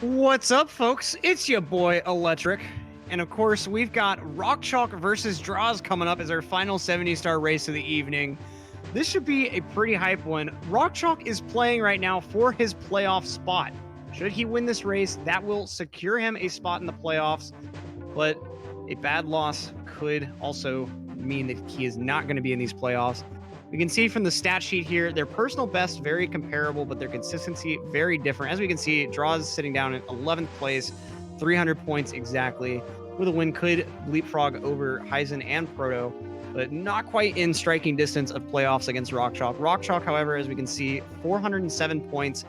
What's up, folks? It's your boy Electric. And of course, we've got RockChalk versus Droz coming up as our final 70-star race of the evening. This should be a pretty hype one. RockChalk is playing right now for his playoff spot. Should he win this race, that will secure him a spot in the playoffs. But a bad loss could also mean that he is not going to be in these playoffs. We can see from the stat sheet here, their personal best very comparable, but their consistency very different. As we can see, Droz sitting down in 11th place, 300 points exactly. With a win, could leapfrog over Heisen and Proto, but not quite in striking distance of playoffs against RockChalk. RockChalk, however, as we can see, 407 points.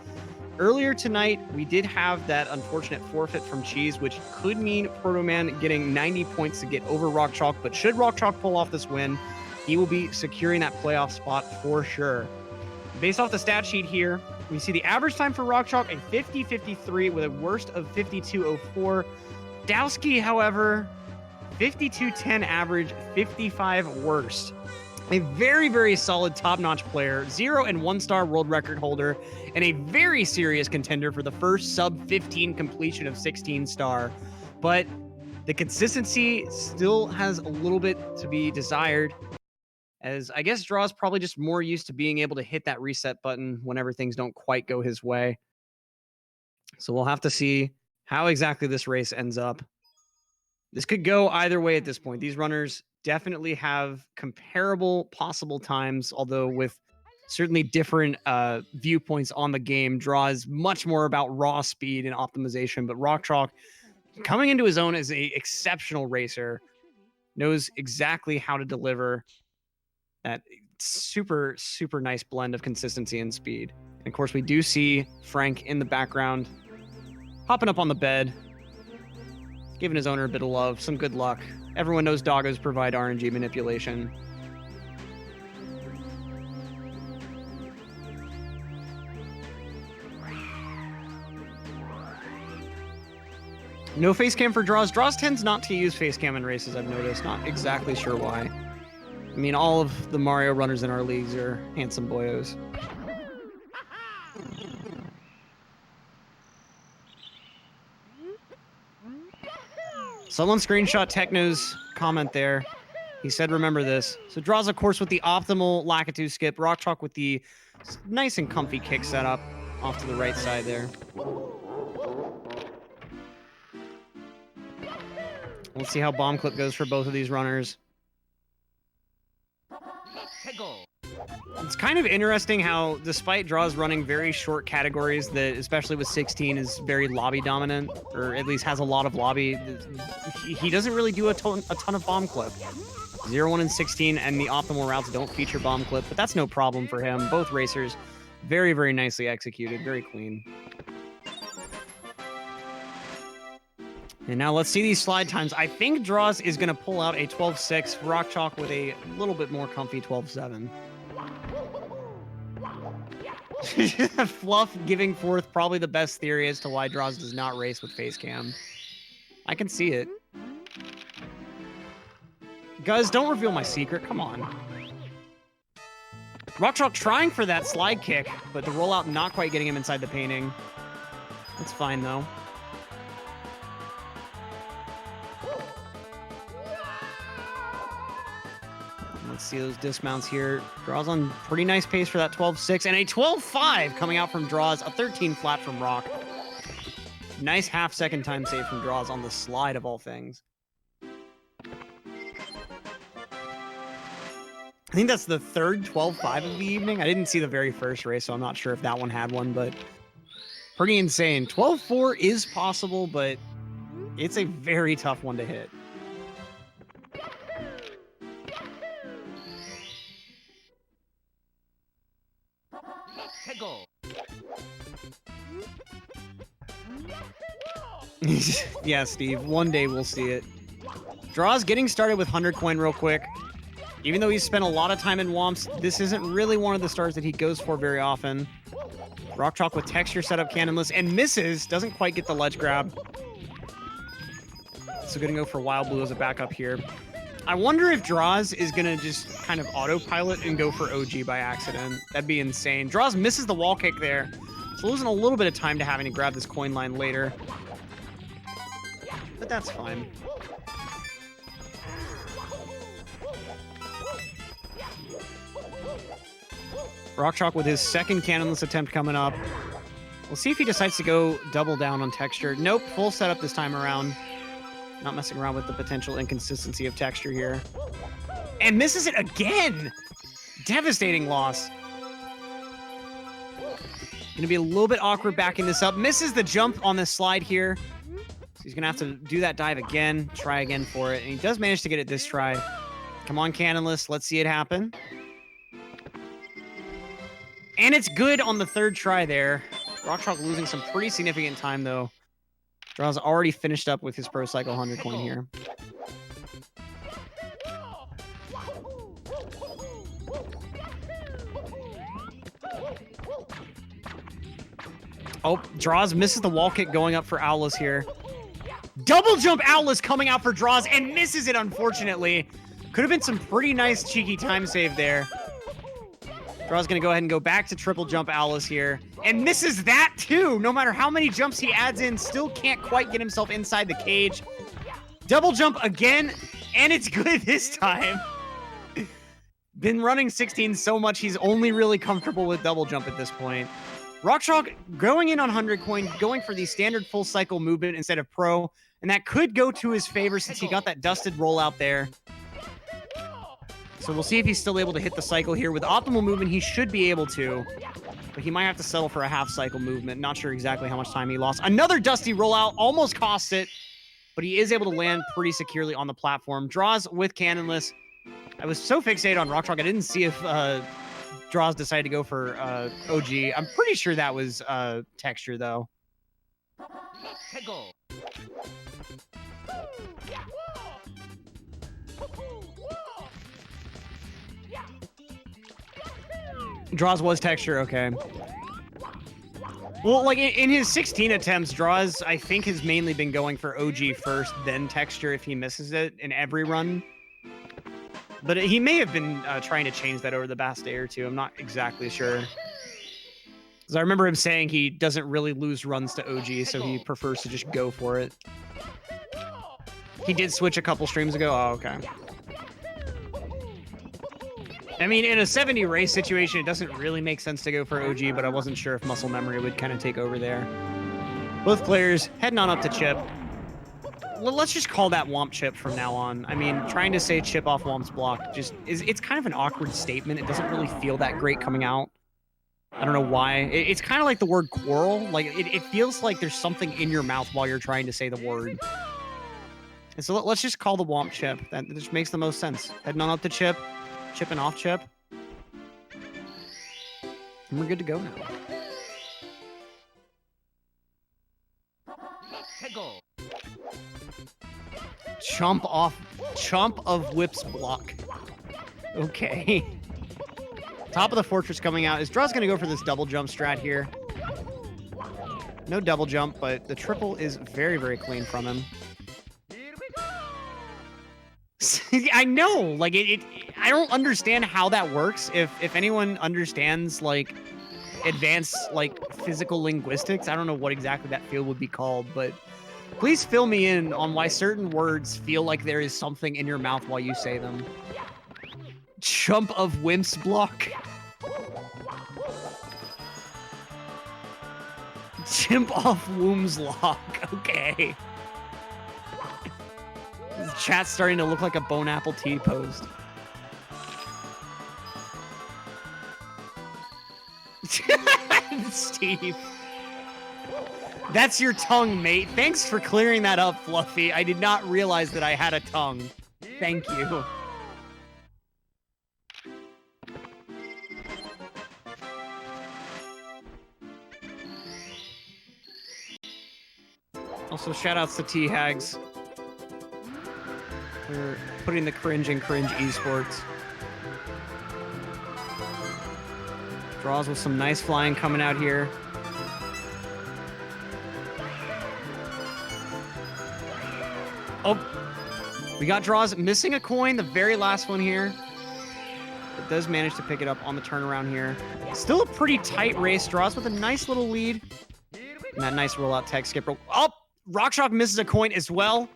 Earlier tonight, we did have that unfortunate forfeit from Cheese, which could mean Proto Man getting 90 points to get over RockChalk, but should RockChalk pull off this win, he will be securing that playoff spot for sure. Based off the stat sheet here, we see the average time for RockChalk, a 50-53 with a worst of 52-04. Dowski, however, 52-10 average, 55 worst. A very, very solid top-notch player, 0 and 1-star world record holder, and a very serious contender for the first sub-15 completion of 16-star. But the consistency still has a little bit to be desired, as I guess Draw's probably just more used to being able to hit that reset button whenever things don't quite go his way. So we'll have to see how exactly this race ends up. This could go either way at this point. These runners definitely have comparable possible times, although with certainly different viewpoints on the game. Draw is much more about raw speed and optimization, but RockChalk, coming into his own as an exceptional racer, knows exactly how to deliver that super, super nice blend of consistency and speed. And of course, we do see Frank in the background, hopping up on the bed, giving his owner a bit of love, some good luck. Everyone knows doggos provide RNG manipulation. No face cam for Droz. Droz tends not to use face cam in races, I've noticed. Not exactly sure why. I mean, all of the Mario runners in our leagues are handsome boyos. Someone screenshot Techno's comment there. He said, remember this. So Draws, of course, with the optimal Lakitu skip. RockChalk with the nice and comfy kick setup off to the right side there. Let's see how bomb clip goes for both of these runners. It's kind of interesting how, despite Draws running very short categories that, especially with 16, is very lobby dominant, or at least has a lot of lobby, he doesn't really do a ton of bomb clip. 0, 1, and 16 and the optimal routes don't feature bomb clip, but that's no problem for him. Both racers, very, very nicely executed, very clean. And now let's see these slide times. I think Draws is going to pull out a 12.6, RockChalk with a little bit more comfy 12.7. Fluff giving forth probably the best theory as to why Draws does not race with face cam. I can see it. Guys, don't reveal my secret. Come on. RockChalk trying for that slide kick, but the rollout not quite getting him inside the painting. That's fine, though. Let's see those dismounts here. Draws on pretty nice pace for that 12.6 and a 12.5 coming out from Draws, a 13 flat from Rock. Nice half-second time save from Draws on the slide of all things. I think that's the third 12.5 of the evening. I didn't see the very first race, so I'm not sure if that one had one, but pretty insane. 12.4 is possible, but it's a very tough one to hit. Yeah, Steve, one day we'll see it. Draws getting started with 100 coin real quick. Even though he's spent a lot of time in Womps, this isn't really one of the stars that he goes for very often. RockChalk with texture setup cannonless and misses, doesn't quite get the ledge grab. So gonna go for Wild Blue as a backup here. I wonder if Draws is gonna just kind of autopilot and go for OG by accident. That'd be insane. Draws misses the wall kick there. So losing a little bit of time to having to grab this coin line later. But that's fine. RockChalk with his second cannonless attempt coming up. We'll see if he decides to go double down on texture. Nope, full setup this time around. Not messing around with the potential inconsistency of texture here. And misses it again! Devastating loss. Gonna be a little bit awkward backing this up. Misses the jump on this slide here. So he's gonna have to do that dive again, try again for it. And he does manage to get it this try. Come on, Cannonless, let's see it happen. And it's good on the third try there. RockChalk losing some pretty significant time, though. Droz already finished up with his Pro Cycle 100 coin here. Oh, Droz misses the wall kick going up for Owless here. Double jump Owless coming out for Droz and misses it, unfortunately. Could have been some pretty nice cheeky time save there. Droz gonna go ahead and go back to triple jump Owless here. And misses that too! No matter how many jumps he adds in, still can't quite get himself inside the cage. Double jump again, and it's good this time. Been running 16 so much, he's only really comfortable with double jump at this point. RockChalk going in on 100 coin, going for the standard full cycle movement instead of pro, and that could go to his favor since he got that dusted rollout there. So we'll see if he's still able to hit the cycle here. With optimal movement, he should be able to, but he might have to settle for a half cycle movement. Not sure exactly how much time he lost. Another dusty rollout, almost cost it, but he is able to land pretty securely on the platform. Droz with Cannonless. I was so fixated on RockChalk, I didn't see if Droz decided to go for OG. I'm pretty sure that was texture, though. Droz was texture, okay. Well, like, in his 16 attempts, Droz, I think, has mainly been going for OG first, then texture if he misses it in every run. But he may have been trying to change that over the past day or two. I'm not exactly sure. Because I remember him saying he doesn't really lose runs to OG, so he prefers to just go for it. He did switch a couple streams ago. Oh, okay. I mean, in a 70 race situation, it doesn't really make sense to go for OG, but I wasn't sure if muscle memory would kind of take over there. Both players heading on up to Chip. Well, let's just call that Womp Chip from now on. I mean, trying to say Chip off Womp's block just it's kind of an awkward statement. It doesn't really feel that great coming out. I don't know why. It's kind of like the word quarrel. Like, it feels like there's something in your mouth while you're trying to say the word. And so let's just call the Womp Chip. That just makes the most sense. Heading on up to Chip. Chip and off Chip. And we're good to go now. Chomp of Whip's block. Okay. Top of the fortress coming out. Is Droz going to go for this double jump strat here? No double jump, but the triple is very, very clean from him. I know, like, I don't understand how that works. If anyone understands, like, advanced, like, physical linguistics, I don't know what exactly that field would be called, but please fill me in on why certain words feel like there is something in your mouth while you say them. Chump of Wimp's block. Chimp off Womb's lock. Okay. This chat's starting to look like a Bone Apple Tea post. Steve. That's your tongue, mate. Thanks for clearing that up, Fluffy. I did not realize that I had a tongue. Thank you. Also, shoutouts to T-Hags for putting the cringe in cringe esports. Droz with some nice flying coming out here. Oh, we got Droz missing a coin, the very last one here. does manage to pick it up on the turnaround here. Still a pretty tight race. Droz with a nice little lead. And that nice rollout tech skip. Oh, RockChalk misses a coin as well.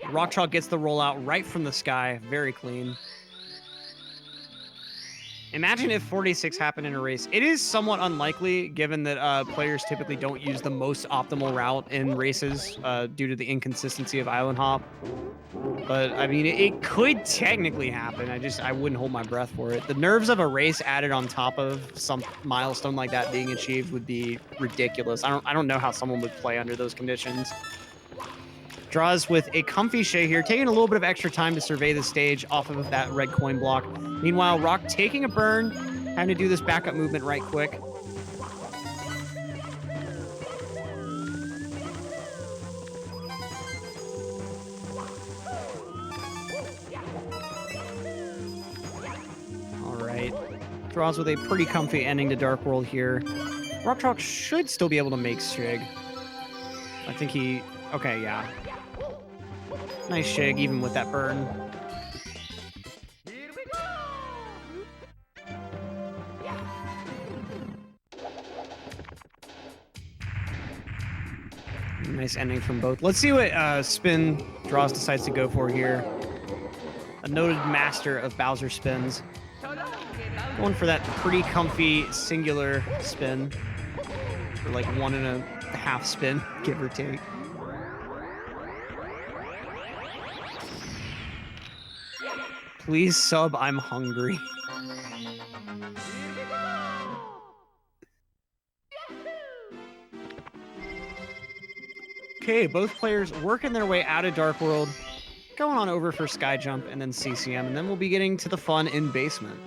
RockChalk gets the rollout right from the sky. Very clean. Imagine if 46 happened in a race. It is somewhat unlikely, given that players typically don't use the most optimal route in races due to the inconsistency of island hop. But, I mean, it could technically happen. I wouldn't hold my breath for it. The nerves of a race added on top of some milestone like that being achieved would be ridiculous. I don't know how someone would play under those conditions. Droz with a comfy Shay here, taking a little bit of extra time to survey the stage off of that red coin block. Meanwhile, Rock taking a burn, having to do this backup movement right quick. All right. Droz with a pretty comfy ending to Dark World here. RockChalk should still be able to make Shig. I think he... Okay, yeah. Nice Shig, even with that burn. Nice ending from both. Let's see what spin Droz decides to go for here. A noted master of Bowser spins. Going for that pretty comfy singular spin. For like 1.5 spin, give or take. Please sub, I'm hungry. Okay, both players working their way out of Dark World, going on over for Sky Jump and then CCM, and then we'll be getting to the fun in Basement.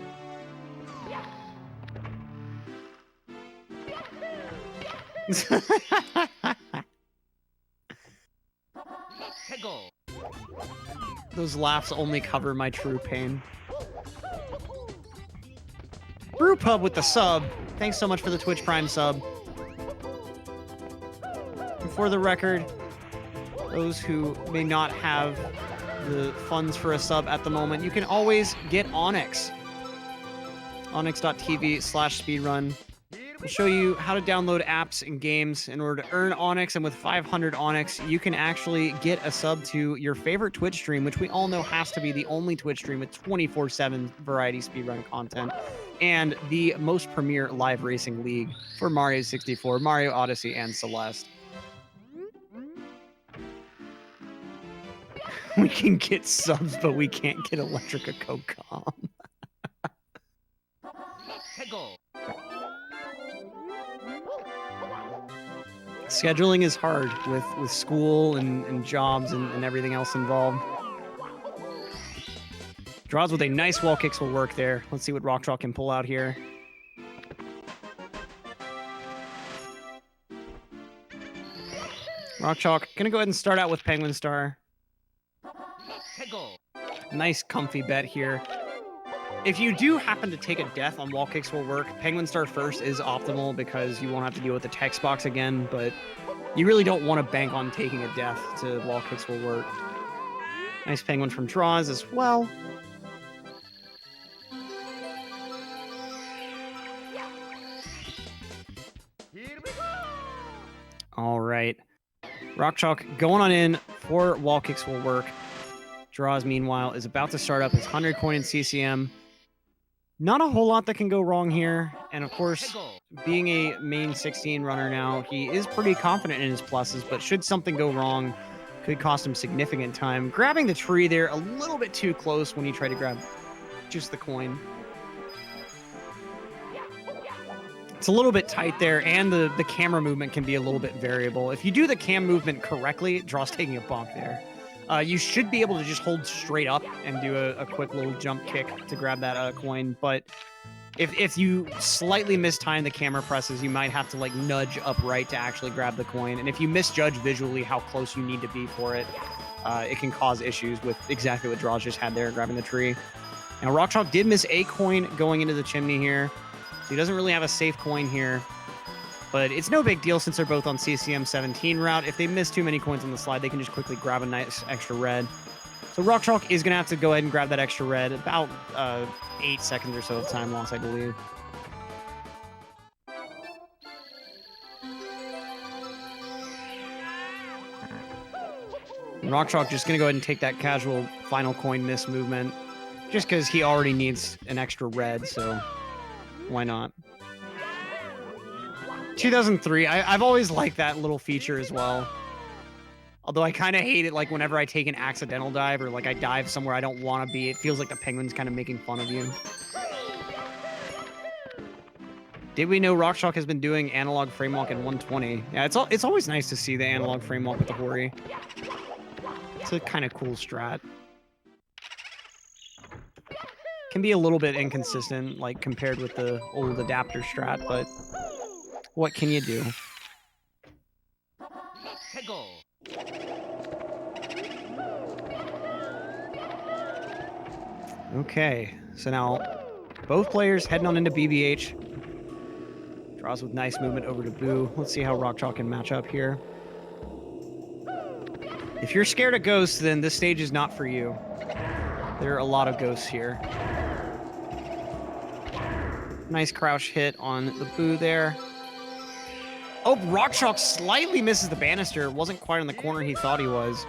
Those laughs only cover my true pain. Brewpub with the sub. Thanks so much for the Twitch Prime sub. And for the record, those who may not have the funds for a sub at the moment, you can always get Onyx. Onyx.tv/speedrun. We'll show you how to download apps and games in order to earn Onyx, and with 500 Onyx, you can actually get a sub to your favorite Twitch stream, which we all know has to be the only Twitch stream with 24/7 variety speedrun content, and the most premier live racing league for Mario 64, Mario Odyssey, and Celeste. We can get subs, but we can't get Electrica Cocom. Scheduling is hard with school and jobs and everything else involved. Droz with a nice wall kicks will work there. Let's see what RockChalk can pull out here. RockChalk gonna go ahead and start out with Penguin Star. Nice comfy bet here. If you do happen to take a death on wall kicks will work, Penguin Star first is optimal because you won't have to deal with the text box again, but you really don't want to bank on taking a death to wall kicks will work. Nice Penguin from Droz as well. All right. RockChalk going on in for wall kicks will work. Droz, meanwhile, is about to start up his 100 coin in CCM. Not a whole lot that can go wrong here. And of course, being a main 16 runner now, he is pretty confident in his pluses, but should something go wrong, could cost him significant time. Grabbing the tree there a little bit too close when he tried to grab just the coin. It's a little bit tight there, and the camera movement can be a little bit variable. If you do the cam movement correctly, Droz taking a bonk there. You should be able to just hold straight up and do a quick little jump kick to grab that coin. But if you slightly mistime the camera presses, you might have to like nudge upright to actually grab the coin. And if you misjudge visually how close you need to be for it, it can cause issues with exactly what Droz just had there, grabbing the tree. Now, RockChalk did miss a coin going into the chimney here. So he doesn't really have a safe coin here. But it's no big deal since they're both on CCM17 route. If they miss too many coins on the slide, they can just quickly grab a nice extra red. So RockChalk is going to have to go ahead and grab that extra red. About 8 seconds or so of time loss, I believe. RockChalk just going to go ahead and take that casual final coin miss movement. Just because he already needs an extra red, so why not? 2003, I've always liked that little feature as well. Although I kind of hate it, like, whenever I take an accidental dive or, like, I dive somewhere I don't want to be, it feels like the penguin's kind of making fun of you. Did we know RockChalk has been doing analog frame walk in 120? Yeah, it's always nice to see the analog frame walk with the Hori. It's a kind of cool strat. Can be a little bit inconsistent, like, compared with the old adapter strat, but what can you do? Okay, so now both players heading on into BBH. Draws with nice movement over to Boo. Let's see how RockChalk can match up here. If you're scared of ghosts, then this stage is not for you. There are a lot of ghosts here. Nice crouch hit on the Boo there. Oh, RockChalk slightly misses the banister. Wasn't quite in the corner he thought he was.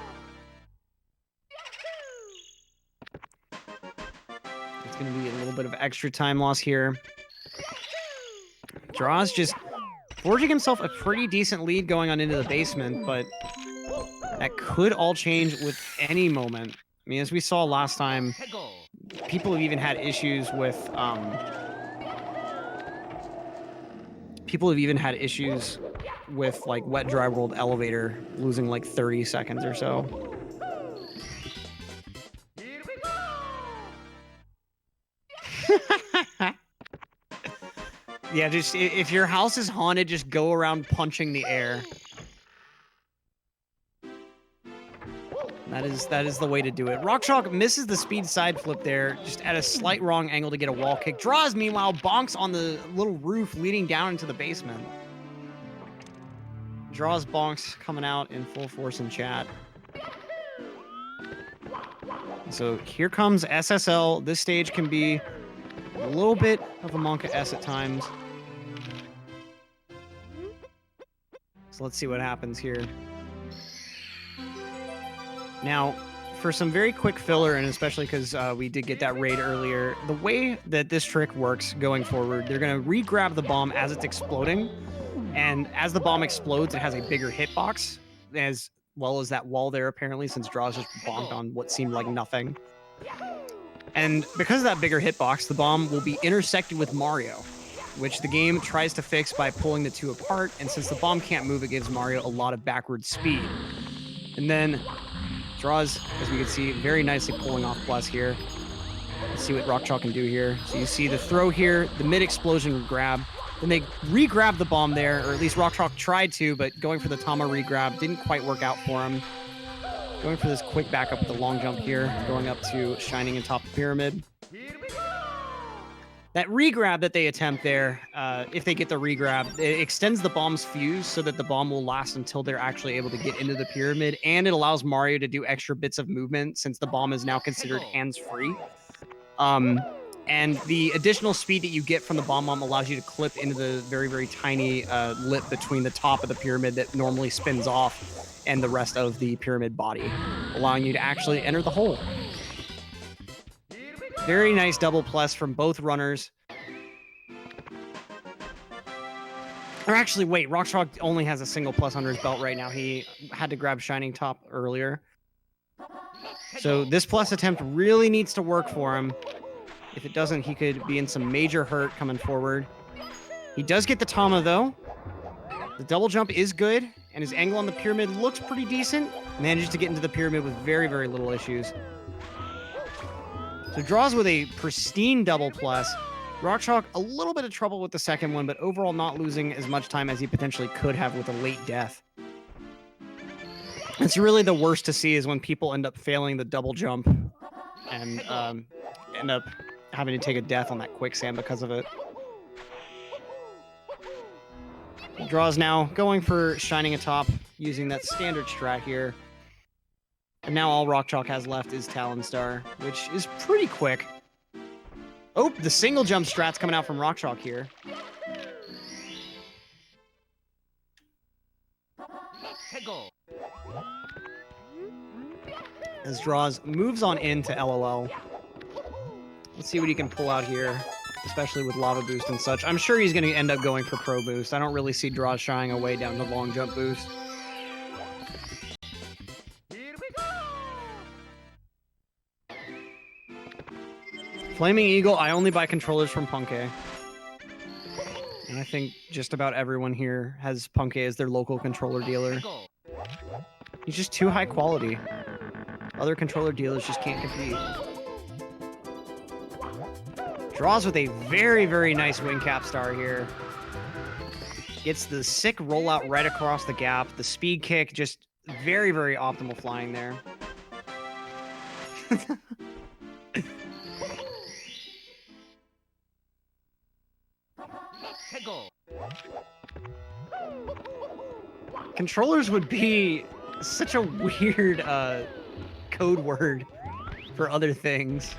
It's going to be a little bit of extra time loss here. Droz just forging himself a pretty decent lead going on into the basement, but that could all change with any moment. I mean, as we saw last time, people have even had issues with like Wet Dry World Elevator losing like 30 seconds or so. Yeah, just if your house is haunted, just go around punching the air. That is the way to do it. RockChalk misses the speed side flip there, just at a slight wrong angle to get a wall kick. Droz, meanwhile, bonks on the little roof leading down into the basement. Droz bonks coming out in full force in chat. So here comes SSL. This stage can be a little bit of a Monka S at times. So let's see what happens here. Now, for some very quick filler, and especially because we did get that raid earlier, the way that this trick works going forward, they're going to re-grab the bomb as it's exploding, and as the bomb explodes, it has a bigger hitbox, as well as that wall there, apparently, since Droz just bonked on what seemed like nothing. And because of that bigger hitbox, the bomb will be intersected with Mario, which the game tries to fix by pulling the two apart, and since the bomb can't move, it gives Mario a lot of backward speed. And then Droz, as we can see, very nicely pulling off plus here. Let's see what RockChalk can do here. So you see the throw here, the mid-explosion grab. Then they re-grab the bomb there, or at least RockChalk tried to, but going for the Tama re-grab didn't quite work out for him. Going for this quick backup with the long jump here, going up to Shining atop the pyramid. That re-grab that they attempt there, if they get the re-grab, it extends the bomb's fuse so that the bomb will last until they're actually able to get into the pyramid, and it allows Mario to do extra bits of movement since the bomb is now considered hands-free. And the additional speed that you get from the bomb allows you to clip into the very, very tiny lip between the top of the pyramid that normally spins off and the rest of the pyramid body, allowing you to actually enter the hole. Very nice double plus from both runners. Or actually, wait, RockChalk only has a single plus under his belt right now. He had to grab Shining Top earlier. So this plus attempt really needs to work for him. If it doesn't, he could be in some major hurt coming forward. He does get the Tama, though. The double jump is good, and his angle on the pyramid looks pretty decent. Manages to get into the pyramid with very, very little issues. So Droz with a pristine double plus. RockChalk, a little bit of trouble with the second one, but overall not losing as much time as he potentially could have with a late death. It's really the worst to see is when people end up failing the double jump and end up having to take a death on that quicksand because of it. Draws now going for shining atop, using that standard strat here. And now all RockChalk has left is Talon Star, which is pretty quick. Oh, the single jump strat's coming out from RockChalk here. As Draws moves on into LOL. Let's see what he can pull out here, especially with Lava Boost and such. I'm sure he's going to end up going for Pro Boost. I don't really see Draws shying away down to long jump boost. Flaming Eagle, I only buy controllers from Punkay. And I think just about everyone here has Punkay as their local controller dealer. He's just too high quality. Other controller dealers just can't compete. Draws with a very, very nice wing cap star here. Gets the sick rollout right across the gap. The speed kick, just very, very optimal flying there. Controllers would be such a weird code word for other things.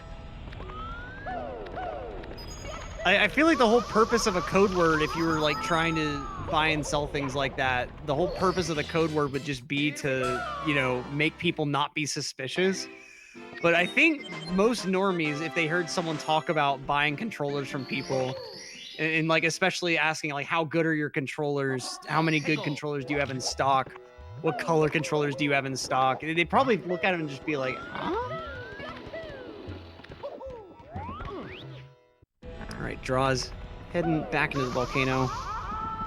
I feel like the whole purpose of a code word, if you were like trying to buy and sell things like that, the whole purpose of the code word would just be to, you know, make people not be suspicious. But I think most normies, if they heard someone talk about buying controllers from people, and like especially asking like how good are your controllers, how many good controllers do you have in stock, what color controllers do you have in stock, they'd probably look at him and just be like, huh? All right, Draws heading back into the volcano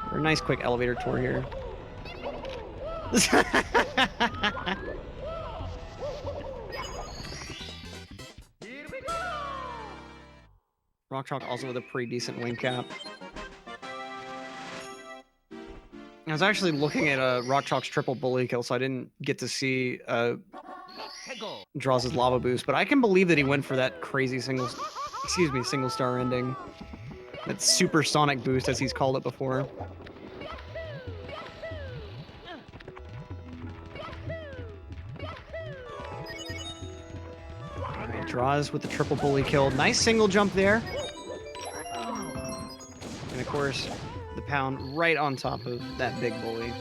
for a nice quick elevator tour here. RockChalk also with a pretty decent wing cap. I was actually looking at RockChalk's triple bully kill, so I didn't get to see Draws' lava boost, but I can believe that he went for that crazy single star ending. That supersonic boost, as he's called it before. Alright, Draws with the triple bully kill. Nice single jump there. And of course, the pound right on top of that big bully.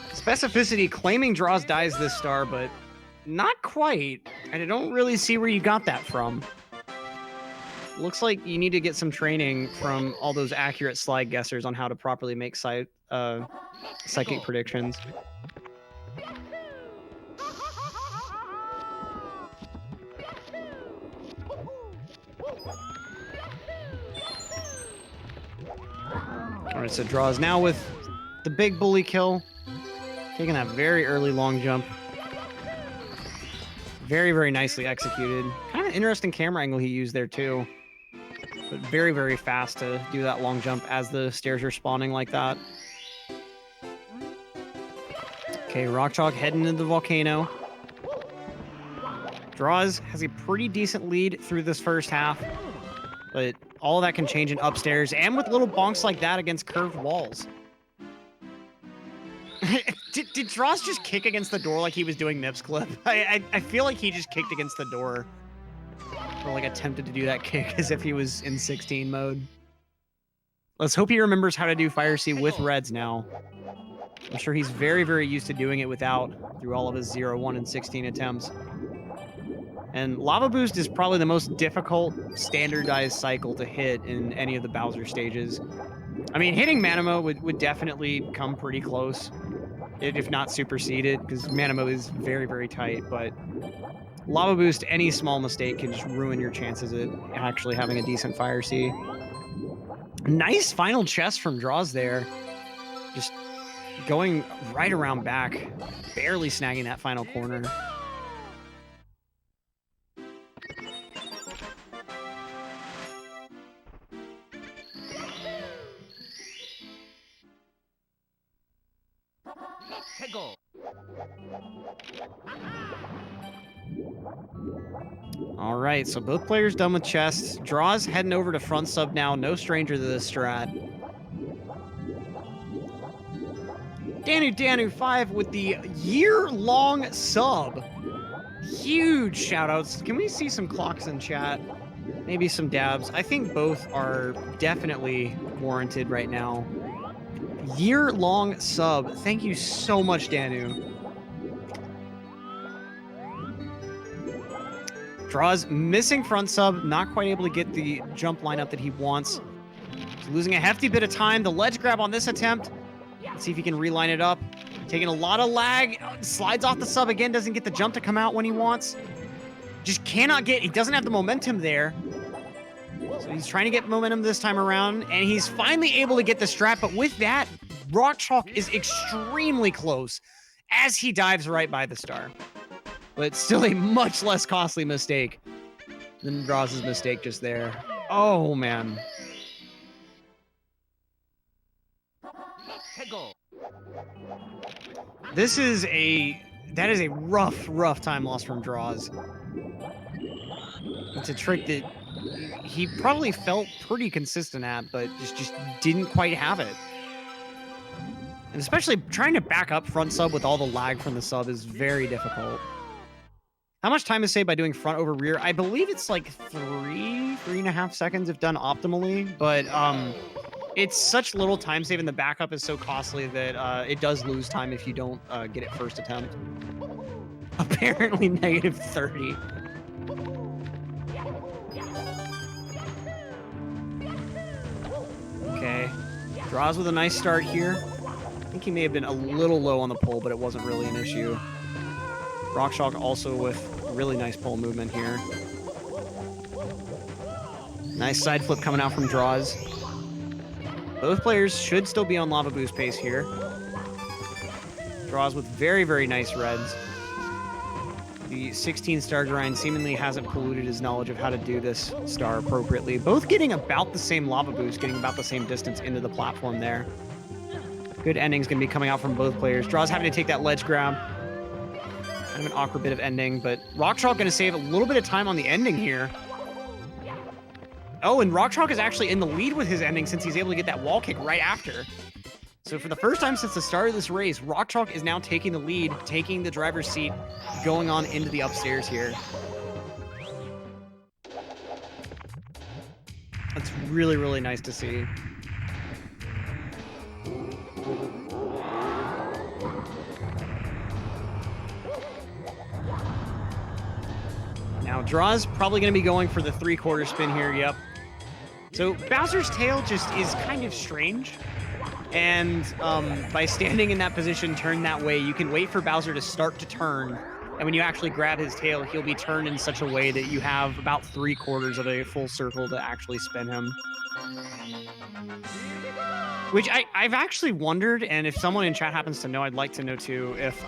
Specificity claiming Draws dies this star, but not quite. And I don't really see where you got that from. Looks like you need to get some training from all those accurate slide guessers on how to properly make psychic predictions. All right, so Draws now with the big bully kill, taking that very early long jump. Very, very nicely executed. Kind of interesting camera angle he used there too. But very, very fast to do that long jump as the stairs are spawning like that. Okay, RockChalk heading into the volcano. Draws has a pretty decent lead through this first half, but all of that can change in upstairs and with little bonks like that against curved walls. Did Draws just kick against the door like he was doing Mips clip? I feel like he just kicked against the door. Or like attempted to do that kick as if he was in 16 mode. Let's hope he remembers how to do Fire Sea with Reds now. I'm sure he's very, very used to doing it without through all of his 0, 1, and 16 attempts. And Lava Boost is probably the most difficult standardized cycle to hit in any of the Bowser stages. I mean, hitting Manamo would definitely come pretty close, if not supersede it, because Manamo is very, very tight, but Lava Boost, any small mistake can just ruin your chances at actually having a decent Fire Sea. Nice final chest from Draws there. Just going right around back, barely snagging that final corner. All right, so both players done with chests. Draws heading over to front sub now. No stranger to this strat. Danu5 with the year-long sub. Huge shout-outs. Can we see some clocks in chat? Maybe some dabs. I think both are definitely warranted right now. Year-long sub. Thank you so much, Danu. Droz missing front sub, not quite able to get the jump lineup that he wants. He's losing a hefty bit of time. The ledge grab on this attempt. Let's see if he can reline it up. Taking a lot of lag. Slides off the sub again, doesn't get the jump to come out when he wants. Just cannot get, he doesn't have the momentum there. So he's trying to get momentum this time around, and he's finally able to get the strap, but with that, RockChalk is extremely close as he dives right by the star. But still a much less costly mistake than Droz's mistake just there. Oh, man. That is a rough time loss from Droz. It's a trick that he probably felt pretty consistent at, but just didn't quite have it. And especially trying to back up front sub with all the lag from the sub is very difficult. How much time is saved by doing front over rear? I believe it's like 3.5 seconds if done optimally, but it's such little time save and the backup is so costly that it does lose time if you don't get it first attempt. Apparently -30. Okay, Droz with a nice start here. I think he may have been a little low on the pole, but it wasn't really an issue. RockChalk also with really nice pole movement here. Nice side flip coming out from Droz. Both players should still be on lava boost pace here. Droz with very nice reds. The 16-star grind seemingly hasn't polluted his knowledge of how to do this star appropriately. Both getting about the same lava boost, getting about the same distance into the platform there. Good ending's going to be coming out from both players. Droz having to take that ledge grab. Kind of an awkward bit of ending, but RockChalk going to save a little bit of time on the ending here. Oh, and RockChalk is actually in the lead with his ending since he's able to get that wall kick right after. So for the first time since the start of this race, RockChalk is now taking the lead, taking the driver's seat, going on into the upstairs here. That's really nice to see. Now, Droz probably going to be going for the 3/4 spin here, yep. So Bowser's tail just is kind of strange. And by standing in that position, turn that way, you can wait for Bowser to start to turn. And when you actually grab his tail, he'll be turned in such a way that you have about 3/4 of a full circle to actually spin him. Which I've actually wondered, and if someone in chat happens to know, I'd like to know too, if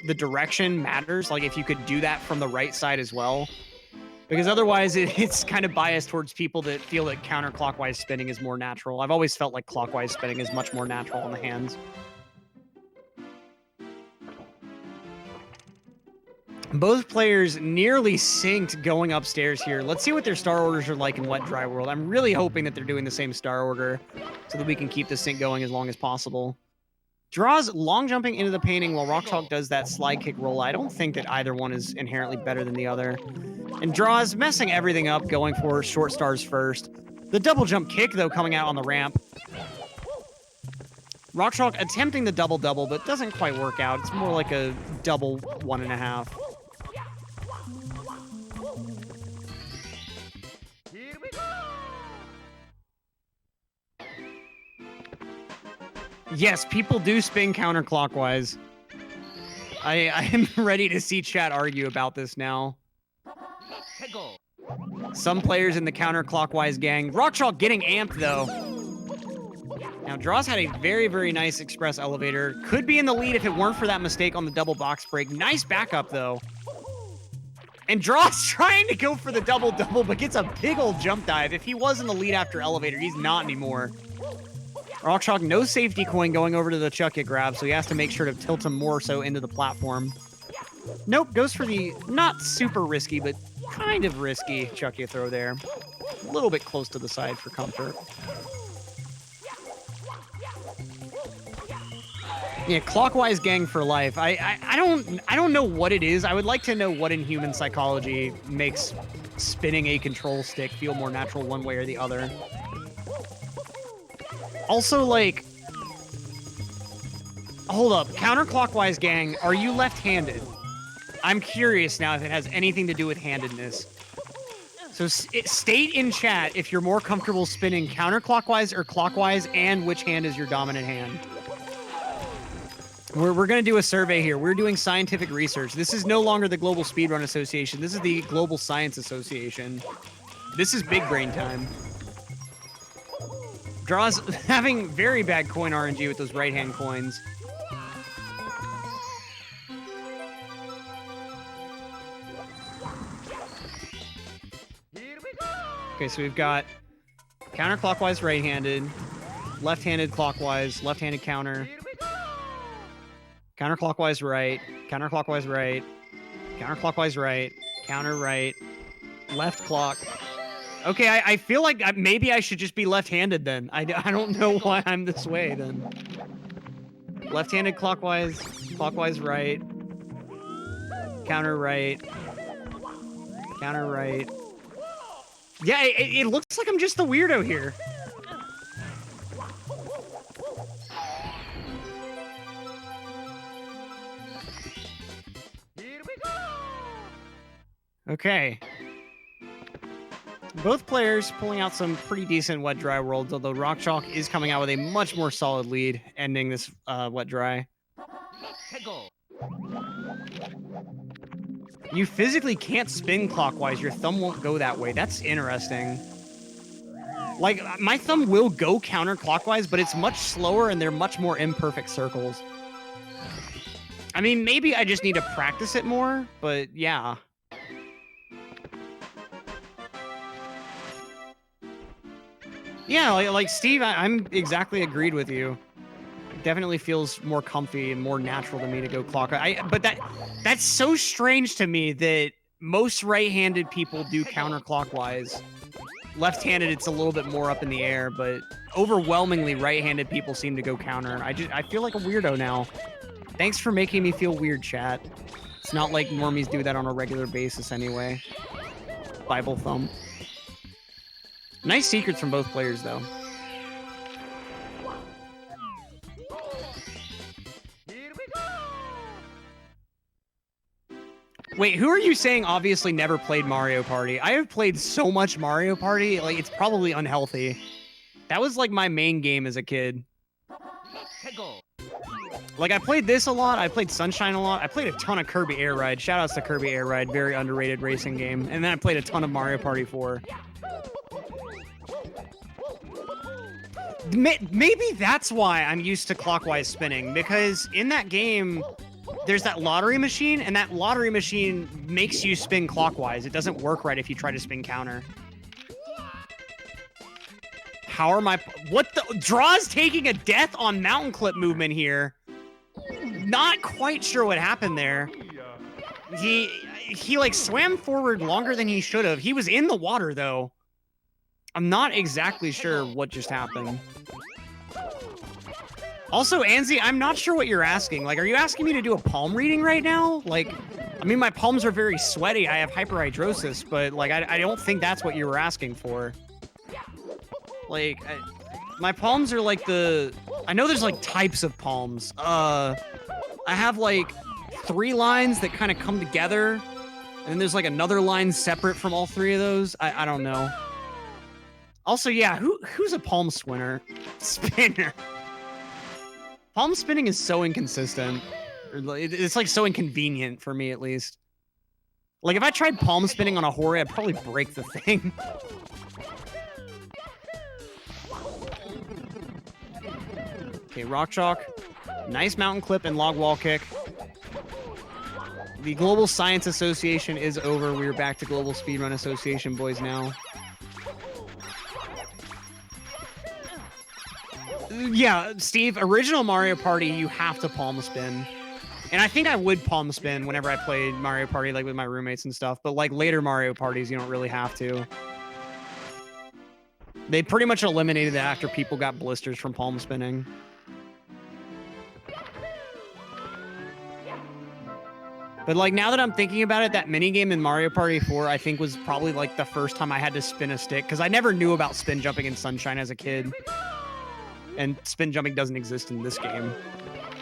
the direction matters, like if you could do that from the right side as well. Because otherwise, it's kind of biased towards people that feel that counterclockwise spinning is more natural. I've always felt like clockwise spinning is much more natural on the hands. Both players nearly synced going upstairs here. Let's see what their star orders are like in Wet Dry World. I'm really hoping that they're doing the same star order so that we can keep the sync going as long as possible. Droz long jumping into the painting while RockChalk does that slide kick roll. I don't think that either one is inherently better than the other. And Droz messing everything up, going for short stars first. The double jump kick, though, coming out on the ramp. RockChalk attempting the double-double, but doesn't quite work out. It's more like a double 1.5. Yes, people do spin counterclockwise. I am ready to see chat argue about this now. Some players in the counterclockwise gang. RockChalk getting amped, though. Now, Droz had a very nice express elevator. Could be in the lead if it weren't for that mistake on the double box break. Nice backup, though. And Droz trying to go for the double-double, but gets a big old jump dive. If he was in the lead after elevator, he's not anymore. RockChalk, no safety coin going over to the chuck it grab, so he has to make sure to tilt him more so into the platform. Nope, goes for the not super risky, but kind of risky chuck it throw there. A little bit close to the side for comfort. Yeah, clockwise gang for life. I don't know what it is. I would like to know what in human psychology makes spinning a control stick feel more natural one way or the other. Also, like, hold up, counterclockwise gang, are you left-handed? I'm curious now if it has anything to do with handedness. So state in chat if you're more comfortable spinning counterclockwise or clockwise, and which hand is your dominant hand. We're going to do a survey here. We're doing scientific research. This is no longer the Global Speedrun Association. This is the Global Science Association. This is big brain time. Droz having very bad coin RNG with those right-hand coins. Okay, so we've got counterclockwise right-handed, left-handed clockwise, left-handed counter. Counterclockwise right, counterclockwise right, counterclockwise right, counter right, left clock. Okay, I feel like maybe I should just be left-handed then. I don't know why I'm this way then. Left-handed clockwise, clockwise right, counter right, counter right. Yeah, it looks like I'm just the weirdo here. Okay. Both players pulling out some pretty decent wet dry worlds, although RockChalk is coming out with a much more solid lead, ending this wet dry. You physically can't spin clockwise. Your thumb won't go that way. That's interesting. Like, my thumb will go counterclockwise, but it's much slower and they're much more imperfect circles. I mean, maybe I just need to practice it more, but yeah. Yeah, like Steve, I'm exactly agreed with you. It definitely feels more comfy and more natural to me to go clockwise. But that's so strange to me that most right-handed people do counterclockwise. Left-handed, it's a little bit more up in the air, but overwhelmingly right-handed people seem to go counter. I feel like a weirdo now. Thanks for making me feel weird, chat. It's not like normies do that on a regular basis anyway. Bible thumb. Nice secrets from both players, though. Wait, who are you saying obviously never played Mario Party? I have played so much Mario Party, like, it's probably unhealthy. That was, like, my main game as a kid. Like, I played this a lot, I played Sunshine a lot, I played a ton of Kirby Air Ride. Shoutouts to Kirby Air Ride, very underrated racing game. And then I played a ton of Mario Party 4. Maybe that's why I'm used to clockwise spinning, because in that game, there's that lottery machine, and that lottery machine makes you spin clockwise. It doesn't work right if you try to spin counter. How are my... What the... Droz taking a death on mountain clip movement here. Not quite sure what happened there. He like, swam forward longer than he should have. He was in the water, though. I'm not exactly sure what just happened. Also, Anzi, I'm not sure what you're asking. Like, are you asking me to do a palm reading right now? Like, I mean, my palms are very sweaty. I have hyperhidrosis, but, like, I don't think that's what you were asking for. Like, my palms are like the... I know there's, like, types of palms. I have, like, 3 lines that kind of come together, and then there's, like, another line separate from all 3 of those. I don't know. Also, yeah, who's a palm spinner? Palm spinning is so inconsistent. It's like so inconvenient for me, at least. Like, if I tried palm spinning on a Hori, I'd probably break the thing. Okay, RockChalk. Nice mountain clip and log wall kick. The Global Science Association is over. We're back to Global Speedrun Association boys now. Yeah, Steve, original Mario Party, you have to palm spin. And I think I would palm spin whenever I played Mario Party, like, with my roommates and stuff. But, like, later Mario Parties, you don't really have to. They pretty much eliminated that after people got blisters from palm spinning. But like now that I'm thinking about it, that minigame in Mario Party 4, I think was probably like the first time I had to spin a stick because I never knew about spin jumping in Sunshine as a kid. And spin jumping doesn't exist in this game.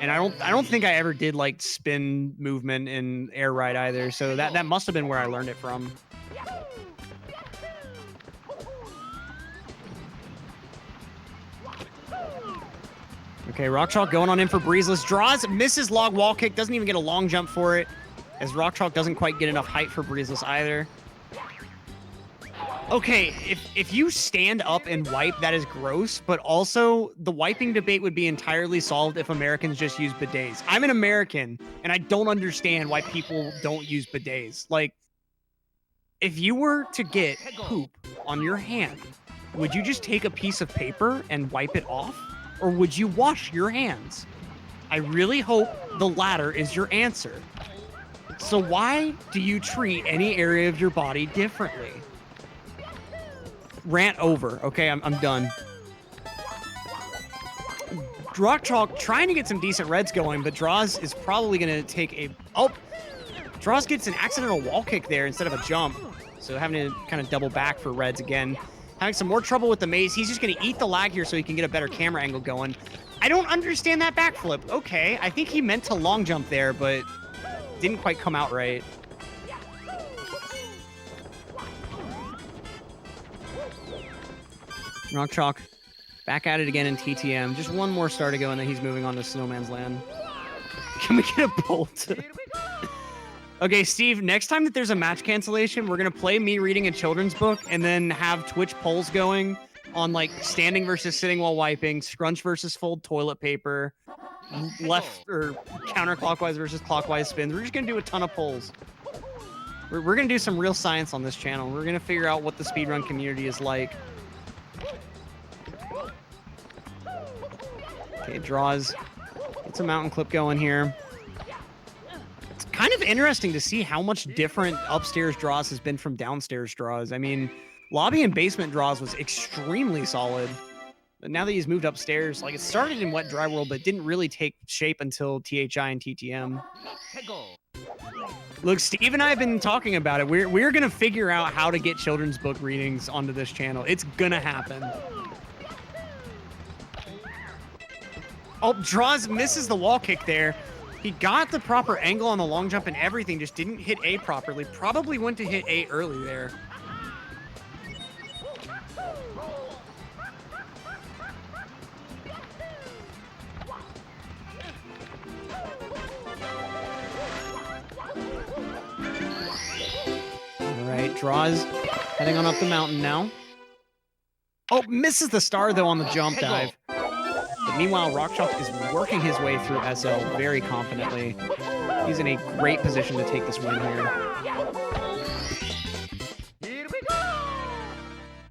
And I don't think I ever did like spin movement in Air Ride either. So that must have been where I learned it from. Okay, RockChalk going on in for Breezeless. Draws, misses log wall kick, doesn't even get a long jump for it, as RockChalk doesn't quite get enough height for Breezeless either. Okay, if you stand up and wipe, that is gross, but also the wiping debate would be entirely solved if Americans just use bidets. I'm an American, and I don't understand why people don't use bidets. Like, if you were to get poop on your hand, would you just take a piece of paper and wipe it off? Or would you wash your hands? I really hope the latter is your answer. So why do you treat any area of your body differently? Rant over. Okay, I'm done. RockChalk trying to get some decent reds going, but Droz is probably going to take a... Oh! Droz gets an accidental wall kick there instead of a jump. So having to kind of double back for reds again. Having some more trouble with the maze. He's just going to eat the lag here so he can get a better camera angle going. I don't understand that backflip. Okay, I think he meant to long jump there, but didn't quite come out right. RockChalk back at it again in TTM. Just one more star to go, and then he's moving on to Snowman's Land. Can we get a bolt? Okay, Steve, next time that there's a match cancellation, we're going to play me reading a children's book and then have Twitch polls going on, like, standing versus sitting while wiping, scrunch versus fold toilet paper, left or counterclockwise versus clockwise spins. We're just going to do a ton of polls. We're going to do some real science on this channel. We're going to figure out what the speedrun community is like. Okay, Draws. Gets a mountain clip going here. Kind of interesting to see how much different upstairs Draws has been from downstairs Draws. I mean, lobby and basement Draws was extremely solid. But now that he's moved upstairs, like it started in Wet Dry World, but didn't really take shape until THI and TTM. Look, Steve and I have been talking about it. We're going to figure out how to get children's book readings onto this channel. It's going to happen. Oh, Draws misses the wall kick there. He got the proper angle on the long jump and everything, just didn't hit A properly. Probably went to hit A early there. All right, Draws heading on up the mountain now. Oh, misses the star, though, on the jump dive. But meanwhile, RockChalk is working his way through SL very confidently. He's in a great position to take this win here.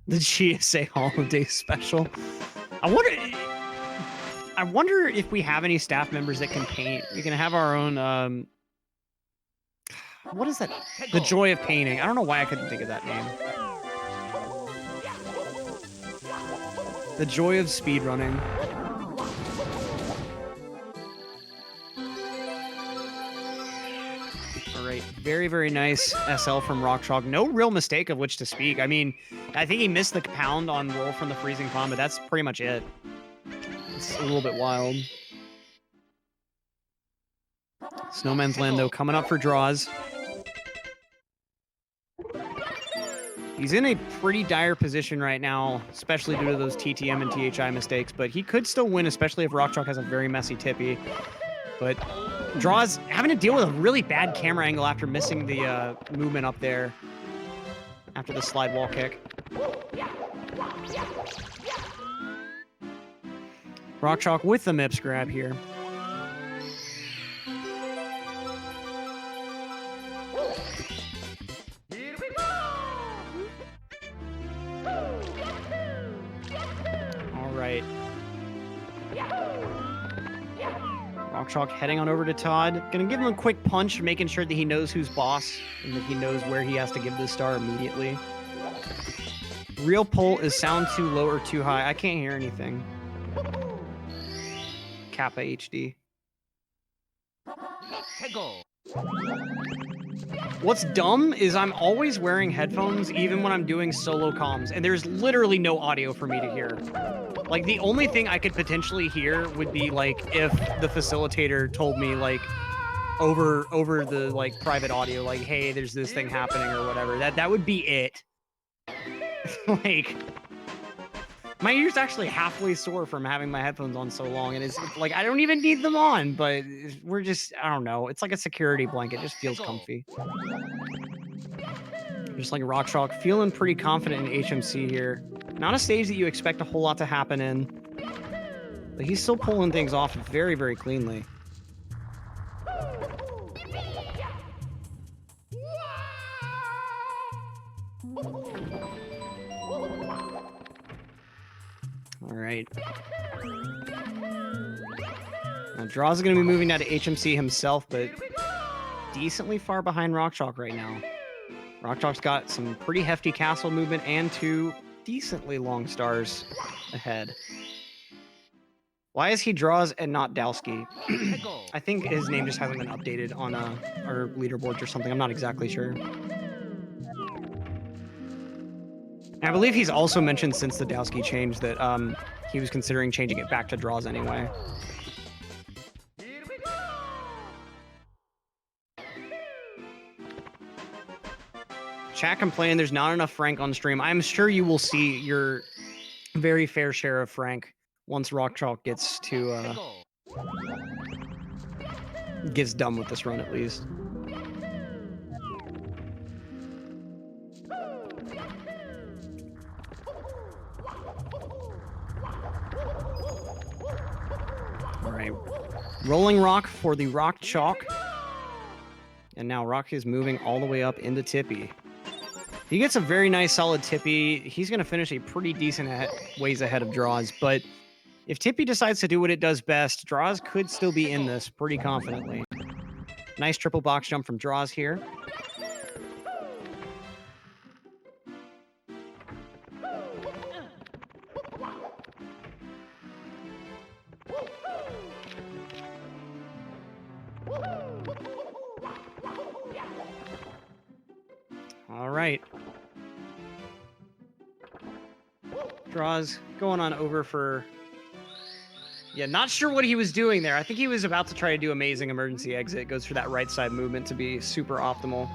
The GSA Holiday Special. I wonder if we have any staff members that can paint. We can have our own, what is that? The Joy of Painting. I don't know why I couldn't think of that name. The Joy of Speedrunning. Very, very nice SL from RockChalk. No real mistake of which to speak. I mean, I think he missed the pound on roll from the freezing pond, but that's pretty much it. It's a little bit wild. Snowman's Land, though, coming up for Draws. He's in a pretty dire position right now, especially due to those TTM and THI mistakes, but he could still win, especially if RockChalk has a very messy tippy. But Draws having to deal with a really bad camera angle after missing the movement up there after the slide wall kick. RockChalk with the MIPS grab here. All right. RockChalk heading on over to Todd. Gonna give him a quick punch, making sure that he knows who's boss and that he knows where he has to give this star immediately. Real pull is sound too low or too high. I can't hear anything. Kappa HD. What's dumb is I'm always wearing headphones even when I'm doing solo comms, and there's literally no audio for me to hear. Like, the only thing I could potentially hear would be, like, if the facilitator told me, like, over the, like, private audio, like, hey, there's this thing happening or whatever. That would be it. Like, my ear's actually halfway sore from having my headphones on so long, and it's like, I don't even need them on, but we're just, I don't know. It's like a security blanket. It just feels comfy. Just like RockChalk, feeling pretty confident in HMC here. Not a stage that you expect a whole lot to happen in, but he's still pulling things off very, very cleanly. All right. Now, Droz is going to be moving down to HMC himself, but decently far behind RockChalk right now. RockChalk's got some pretty hefty castle movement and 2 decently long stars ahead. Why is he Droz and not Dowski? I think his name just hasn't been updated on our leaderboards or something. I'm not exactly sure. I believe he's also mentioned since the Dowski change that he was considering changing it back to Droz anyway. Chat complaining there's not enough Frank on stream. I'm sure you will see your very fair share of Frank once RockChalk gets to gets done with this run at least. All right, rolling rock for the RockChalk, and now Rock is moving all the way up into Tippy. He gets a very nice solid Tippy. He's going to finish a pretty decent ways ahead of Droz, but if Tippy decides to do what it does best, Droz could still be in this pretty confidently. Nice triple box jump from Droz here. All right. Droz going on over for... Yeah, not sure what he was doing there. I think he was about to try to do amazing emergency exit. Goes for that right side movement to be super optimal.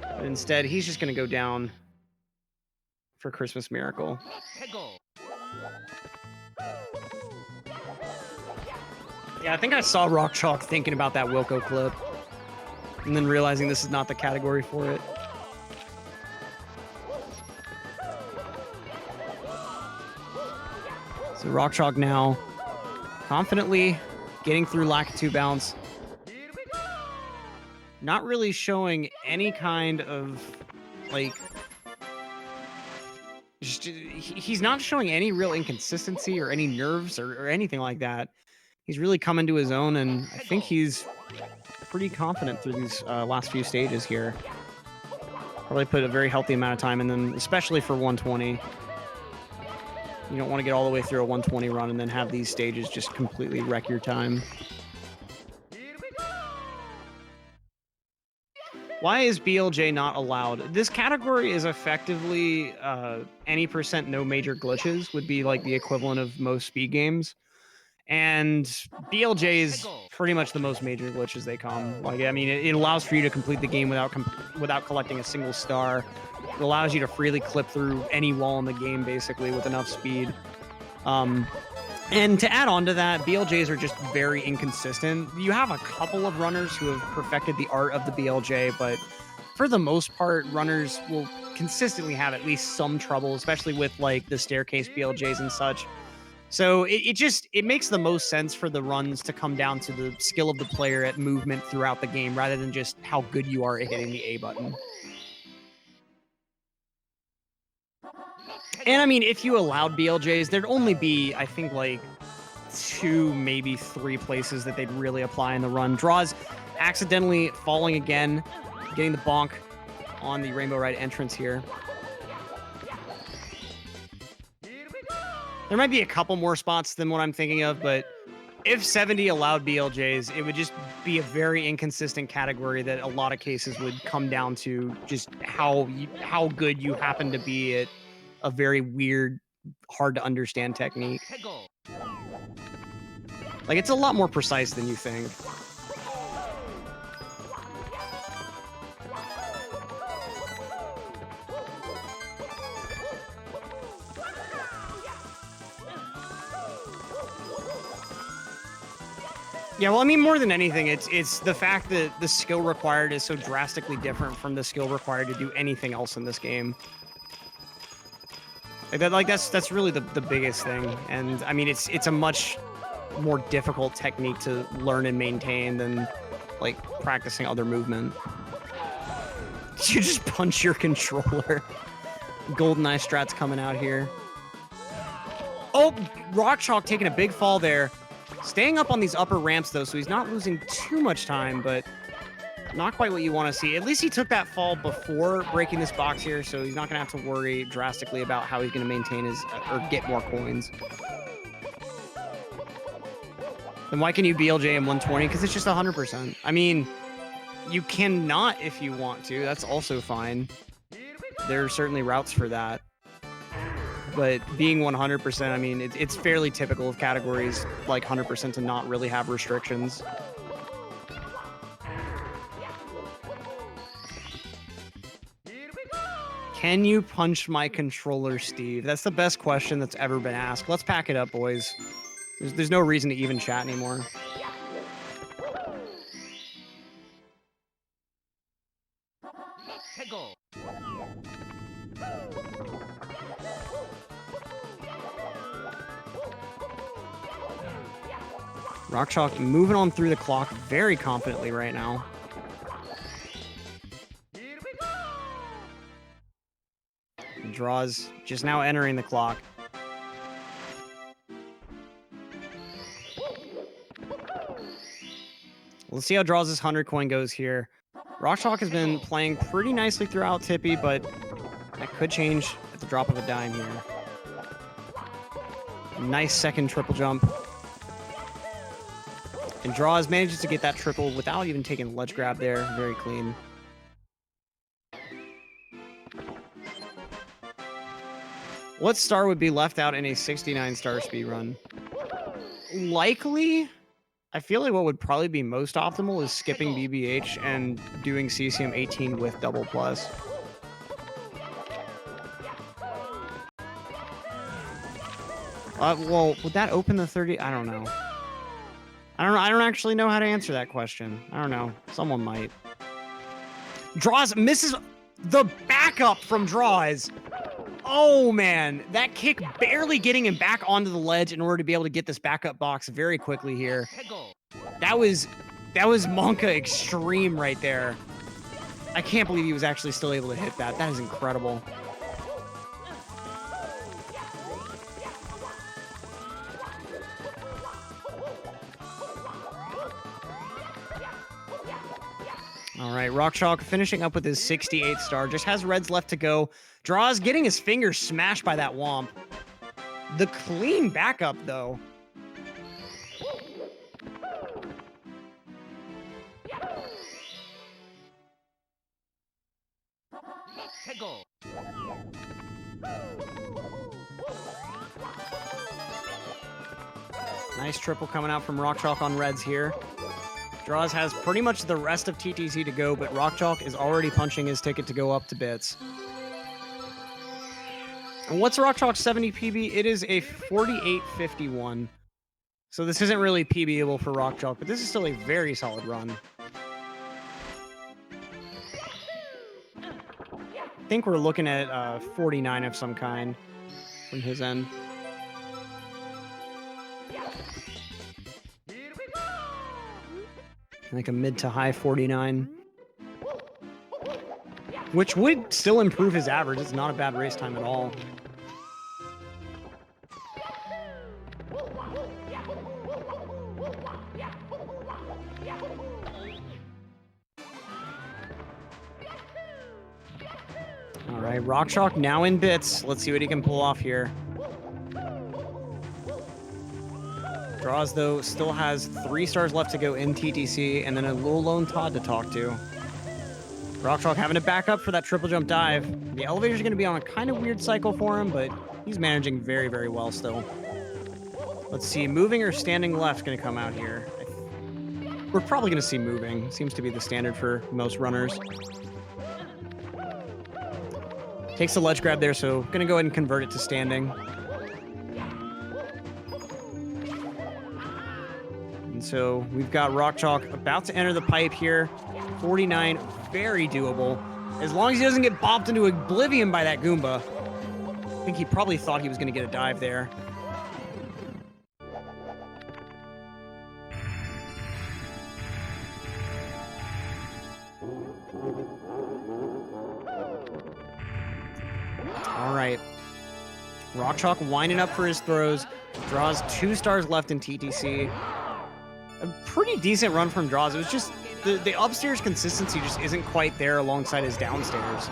But instead, he's just going to go down for Christmas Miracle. Yeah, I think I saw RockChalk thinking about that Wilco clip and then realizing this is not the category for it. So RockChalk now confidently getting through Lakitu bounce. Not really showing any kind of, like... he's not showing any real inconsistency or any nerves or anything like that. He's really come into his own, and I think he's pretty confident through these last few stages here. Probably put a very healthy amount of time, and then especially for 120. You don't want to get all the way through a 120 run and then have these stages just completely wreck your time. Why is BLJ not allowed? This category is effectively any % no major glitches would be like the equivalent of most speed games. And BLJ is pretty much the most major glitches they come. Like, I mean, it allows for you to complete the game without collecting a single star. It allows you to freely clip through any wall in the game, basically, with enough speed. And to add on to that, BLJs are just very inconsistent. You have a couple of runners who have perfected the art of the BLJ, but for the most part, runners will consistently have at least some trouble, especially with like the staircase BLJs and such. So it makes the most sense for the runs to come down to the skill of the player at movement throughout the game, rather than just how good you are at hitting the A button. And I mean, if you allowed BLJs, there'd only be, I think, like 2, maybe 3 places that they'd really apply in the run. Droz accidentally falling again, getting the bonk on the Rainbow Ride entrance here. There might be a couple more spots than what I'm thinking of, but if 70 allowed BLJs, it would just be a very inconsistent category that a lot of cases would come down to just how good you happen to be at a very weird, hard to understand technique. Like, it's a lot more precise than you think. Yeah, well, I mean, more than anything, it's the fact that the skill required is so drastically different from the skill required to do anything else in this game. That's really the biggest thing. And I mean, it's a much more difficult technique to learn and maintain than like practicing other movement. You just punch your controller. GoldenEye strats coming out here. Oh, RockChalk taking a big fall there. Staying up on these upper ramps, though, so he's not losing too much time, but not quite what you want to see. At least he took that fall before breaking this box here, so he's not going to have to worry drastically about how he's going to maintain his, or get more coins. Then why can you BLJ him 120? Because it's just 100%. I mean, you cannot if you want to. That's also fine. There are certainly routes for that. But being 100%, I mean, it's fairly typical of categories like 100% to not really have restrictions. Can you punch my controller, Steve? That's the best question that's ever been asked. Let's pack it up, boys. There's no reason to even chat anymore. RockChalk moving on through the clock very confidently right now. Droz just now entering the clock. Let's see how Droz' 100 coin goes here. RockChalk has been playing pretty nicely throughout Tippy, but that could change at the drop of a dime here. Nice second triple jump. And Droz manages to get that triple without even taking a ledge grab there. Very clean. What star would be left out in a 69-star speedrun? Likely, I feel like what would probably be most optimal is skipping BBH and doing CCM 18 with double plus. Well, would that open the 30? I don't know. I don't actually know how to answer that question. I don't know. Someone might. Droz misses the backup from Droz. Oh, man. That kick barely getting him back onto the ledge in order to be able to get this backup box very quickly here. That was Monka extreme right there. I can't believe he was actually still able to hit that. That is incredible. All right, RockChalk finishing up with his 68th star. Just has reds left to go. Droz getting his fingers smashed by that womp. The clean backup, though. Nice triple coming out from RockChalk on reds here. Droz has pretty much the rest of TTC to go, but RockChalk is already punching his ticket to go up to bits. And what's RockChalk's 70 PB? It is a 48.51. So this isn't really PB-able for RockChalk, but this is still a very solid run. I think we're looking at 49 of some kind from his end. Like a mid to high 49. Which would still improve his average. It's not a bad race time at all. All right, RockChalk now in bits. Let's see what he can pull off here. Droz, though, still has 3 stars left to go in TTC, and then a little lone Todd to talk to. RockChalk having to back up for that triple jump dive. The elevator's going to be on a kind of weird cycle for him, but he's managing very, very well still. Let's see, moving or standing left going to come out here. We're probably going to see moving. Seems to be the standard for most runners. Takes the ledge grab there, so going to go ahead and convert it to standing. And so we've got RockChalk about to enter the pipe here. 49, very doable. As long as he doesn't get bopped into oblivion by that Goomba. I think he probably thought he was going to get a dive there. All right. RockChalk winding up for his throws. Draws 2 stars left in TTC. A pretty decent run from Draws. It was just the upstairs consistency just isn't quite there alongside his downstairs.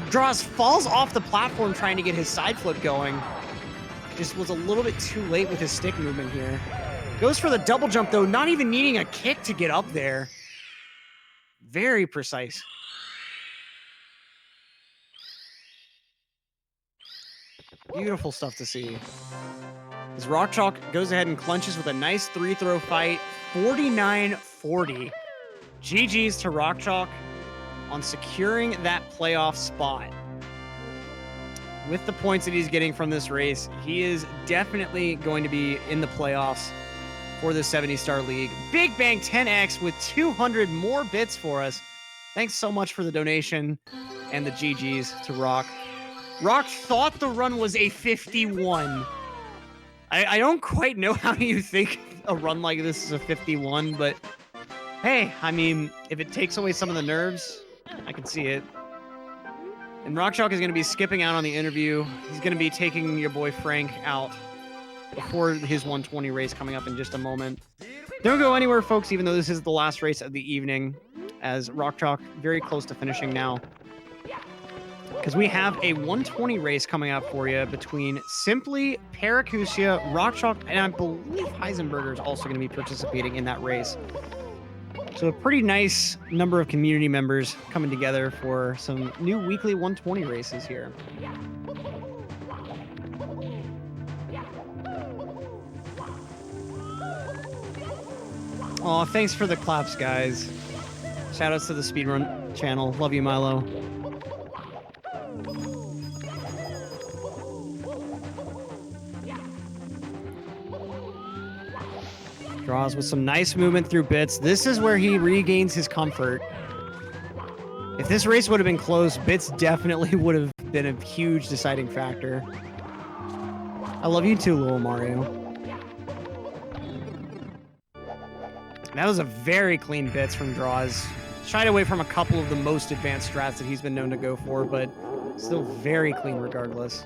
Draws falls off the platform trying to get his side flip going. Just was a little bit too late with his stick movement here. Goes for the double jump, though, not even needing a kick to get up there. Very precise. Beautiful stuff to see. As RockChalk goes ahead and clinches with a nice 3-throw fight. 49-40. GG's to RockChalk on securing that playoff spot. With the points that he's getting from this race, he is definitely going to be in the playoffs for the 70-star league. Big Bang 10X with 200 more bits for us. Thanks so much for the donation and the GG's to Rock. Rock thought the run was a 51. I don't quite know how you think a run like this is a 51, but hey, I mean, if it takes away some of the nerves, I can see it. And RockChalk is going to be skipping out on the interview. He's going to be taking your boy Frank out before his 120 race coming up in just a moment. Don't go anywhere, folks, even though this is the last race of the evening, as RockChalk very close to finishing now. Because we have a 120 race coming up for you between Simply, Paracusia, RockChalk, and I believe Heisenberger is also going to be participating in that race. So a pretty nice number of community members coming together for some new weekly 120 races here. Aw, thanks for the claps, guys. Shoutouts to the Speedrun channel. Love you, Milo. Draws with some nice movement through bits. This is where he regains his comfort. If this race would have been close, bits definitely would have been a huge deciding factor. I love you too, little Mario. That was a very clean bits from Draws. Shied away from a couple of the most advanced strats that he's been known to go for, but still very clean regardless.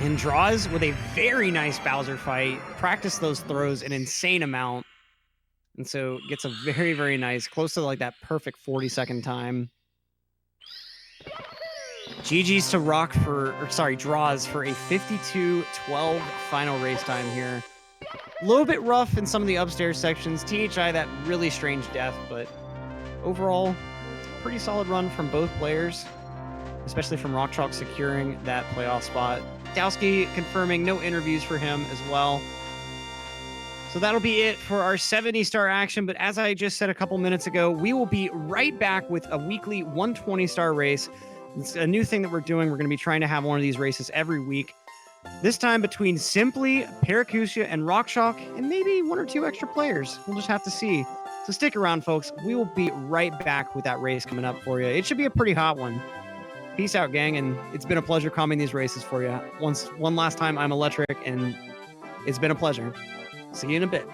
And Draws with a very nice Bowser fight. Practiced those throws an insane amount. And so gets a very, very nice, close to like that perfect 40-second time. GG's to Rock for, or sorry, Draws for a 52-12 final race time here. A little bit rough in some of the upstairs sections. THI, that really strange death, but overall, pretty solid run from both players, especially from RockChalk securing that playoff spot. Dowski confirming no interviews for him as well. So that'll be it for our 70-star action. But as I just said a couple minutes ago, we will be right back with a weekly 120-star race. It's a new thing that we're doing. We're going to be trying to have one of these races every week. This time between Simply, Paracusia, and RockChalk, and maybe 1 or 2 extra players. We'll just have to see. So stick around, folks. We will be right back with that race coming up for you. It should be a pretty hot one. Peace out, gang, and it's been a pleasure calming these races for you. One last time, I'm Electric, and it's been a pleasure. See you in a bit.